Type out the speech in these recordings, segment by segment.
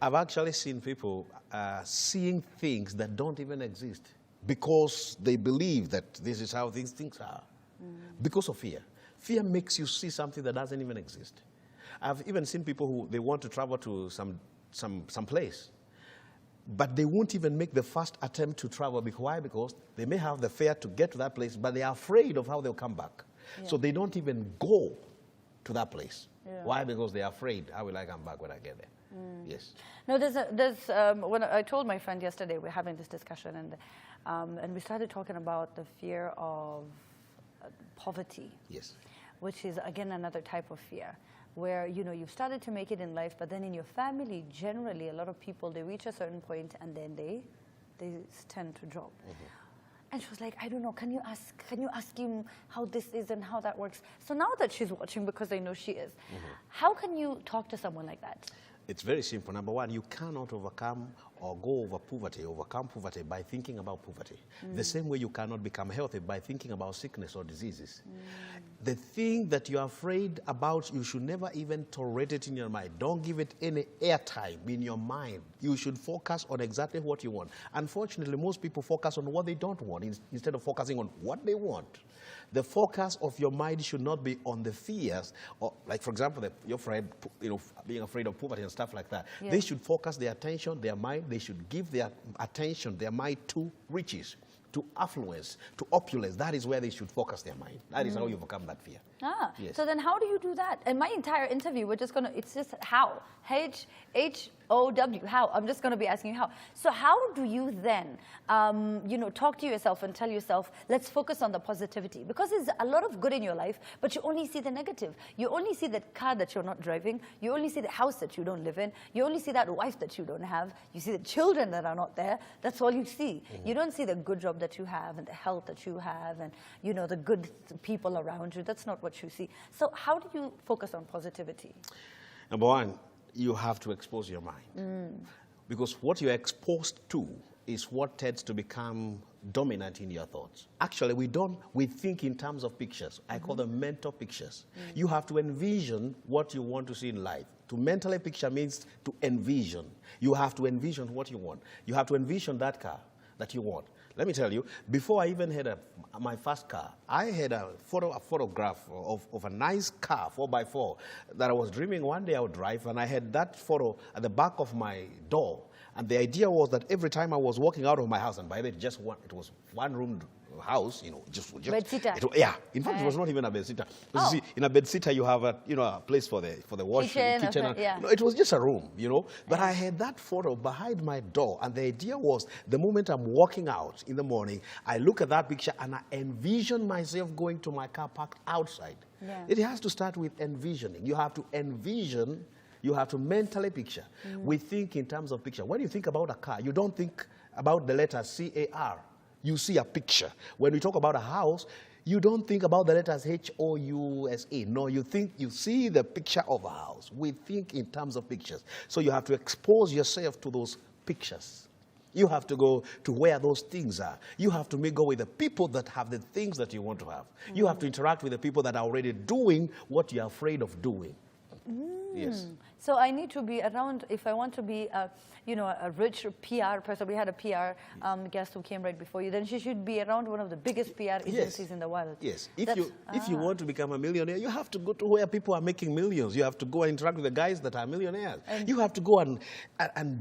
I've actually seen people seeing things that don't even exist because they believe that this is how these things are. Because of fear. Fear makes you see something that doesn't even exist. I've even seen people who they want to travel to some place, but they won't even make the first attempt to travel. Why? Because they may have the fare to get to that place, but they are afraid of how they'll come back. Yeah. So they don't even go to that place. Yeah. Why? Because they are afraid, how will I come back when I get there? Yes. No, when I told my friend yesterday, we're having this discussion, and we started talking about the fear of poverty. Yes. Which is, again, another type of fear, where, you know, you've started to make it in life, but then in your family, generally, a lot of people, they reach a certain point, and then they tend to drop. And she was like, I don't know, can you ask him how this is and how that works? So now that she's watching, because I know she is, how can you talk to someone like that? It's very simple. Number one, you cannot overcome or overcome poverty by thinking about poverty. The same way you cannot become healthy by thinking about sickness or diseases. The thing that you're afraid about, you should never even tolerate it in your mind. Don't give it any airtime in your mind. You should focus on exactly what you want. Unfortunately, most people focus on what they don't want instead of focusing on what they want. The focus of your mind should not be on the fears, or like, for example, your friend, you know, being afraid of poverty and stuff like that. Yeah. They should focus their attention, their mind, they should give their attention, their mind to riches, to affluence, to opulence. That is where they should focus their mind. That is how you overcome that fear. Yes. So then how do you do that? In my entire interview, we're just it's just how. H-O-W, how. I'm just going to be asking you how. So how do you then, you know, talk to yourself and tell yourself, let's focus on the positivity? Because there's a lot of good in your life, but you only see the negative. You only see that car that you're not driving. You only see the house that you don't live in. You only see that wife that you don't have. You see the children that are not there. That's all you see. You don't see the good job that you have and the health that you have and, you know, the good people around you. That's not what you see. So how do you focus on positivity? Number one, you have to expose your mind. Because what you're exposed to is what tends to become dominant in your thoughts. Actually, we think in terms of pictures. I call them mental pictures. You have to envision what you want to see in life. To mentally picture means to envision. You have to envision what you want. You have to envision that car that you want. Let me tell you, before I even had my first car, I had a photograph of a nice car, 4x4, that I was dreaming one day I would drive, and I had that photo at the back of my door. And the idea was that every time I was walking out of my house, and by the way, it was one-room house, you know, just bed-sitter. Yeah, in fact, it was not even a bed-sitter. You see, in a bed-sitter, you have a place for the washing, kitchen. And, yeah. you know, it was just a room, you know. But I had that photo behind my door, and the idea was the moment I'm walking out in the morning, I look at that picture and I envision myself going to my car parked outside. Yeah. It has to start with envisioning. You have to envision. You have to mentally picture. We think in terms of picture. When you think about a car, you don't think about the letter C-A-R. You see a picture. When we talk about a house, you don't think about the letters H-O-U-S-E. No, you see the picture of a house. We think in terms of pictures. So you have to expose yourself to those pictures. You have to go to where those things are. You have to go with the people that have the things that you want to have. You have to interact with the people that are already doing what you're afraid of doing. Yes. So I need to be around, if I want to be you know, a rich PR person. We had a PR guest who came right before you. Then she should be around one of the biggest PR agencies in the world. Yes. If you want to become a millionaire, you have to go to where people are making millions. You have to go and interact with the guys that are millionaires. And you have to go and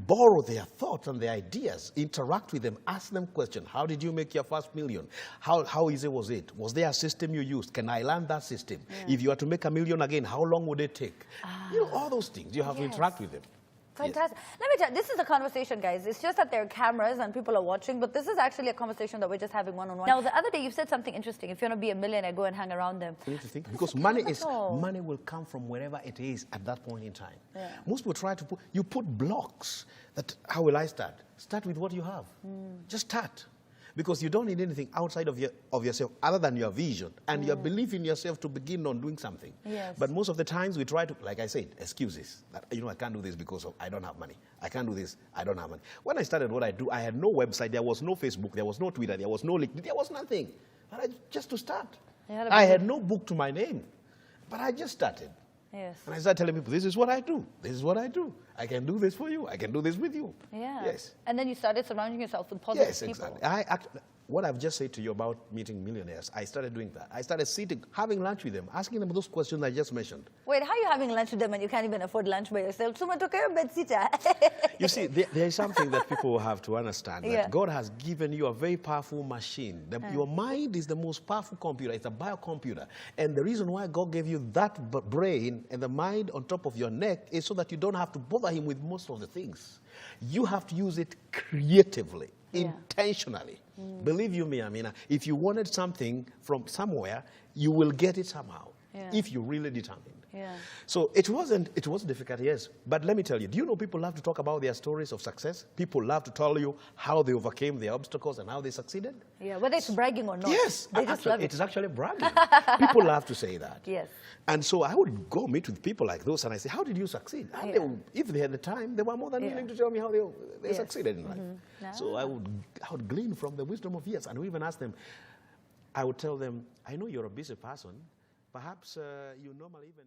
borrow their thoughts and their ideas. Interact with them. Ask them questions. How did you make your first million? How easy was it? Was there a system you used? Can I learn that system? Yeah. If you are to make a million again, how long would it take? You know, all those things. You have to interact with them. Fantastic. Yes. Let me tell you, this is a conversation, guys. It's just that there are cameras and people are watching, but this is actually a conversation that we're just having one-on-one. Now, the other day you said something interesting. If you want to be a millionaire, go and hang around them. You need to think, because money will come from wherever it is at that point in time. Yeah. Most people try to put blocks. How will I start? Start with what you have. Just start. Because you don't need anything outside of yourself other than your vision and your belief in yourself to begin on doing something. Yes. But most of the times we try to, like I said, excuses. That, you know, I can't do this because I don't have money. I can't do this. I don't have money. When I started what I do, I had no website. There was no Facebook. There was no Twitter. There was no LinkedIn. There was nothing. But just to start. I had no book to my name. But I just started. Yes. And I started telling people, this is what I do. This is what I do. I can do this for you. I can do this with you. Yeah. Yes. And then you started surrounding yourself with positive Yes, people. exactly. What I've just said to you about meeting millionaires, I started doing that. I started sitting, having lunch with them, asking them those questions I just mentioned. Wait, how are you having lunch with them and you can't even afford lunch by yourself? You see, there is something that people have to understand, that Yeah. God has given you a very powerful machine. Your mind is the most powerful computer. It's a biocomputer. And the reason why God gave you that brain and the mind on top of your neck is so that you don't have to bother him with most of the things. You have to use it creatively, intentionally. Believe you me, Amina, if you wanted something from somewhere, you will get it somehow, if you're really determined. Yeah. So it wasn't difficult, yes. But let me tell you, do you know people love to talk about their stories of success? People love to tell you how they overcame their obstacles and how they succeeded. Yeah, whether it's bragging or not. Yes, They just love it. it's actually bragging. People love to say that. Yes. And so I would go meet with people like those and I say, how did you succeed? And if they had the time, they were more than willing to tell me how they succeeded in life. No. So I would glean from the wisdom of years. And we even ask them, I would tell them, I know you're a busy person. Perhaps you normally even...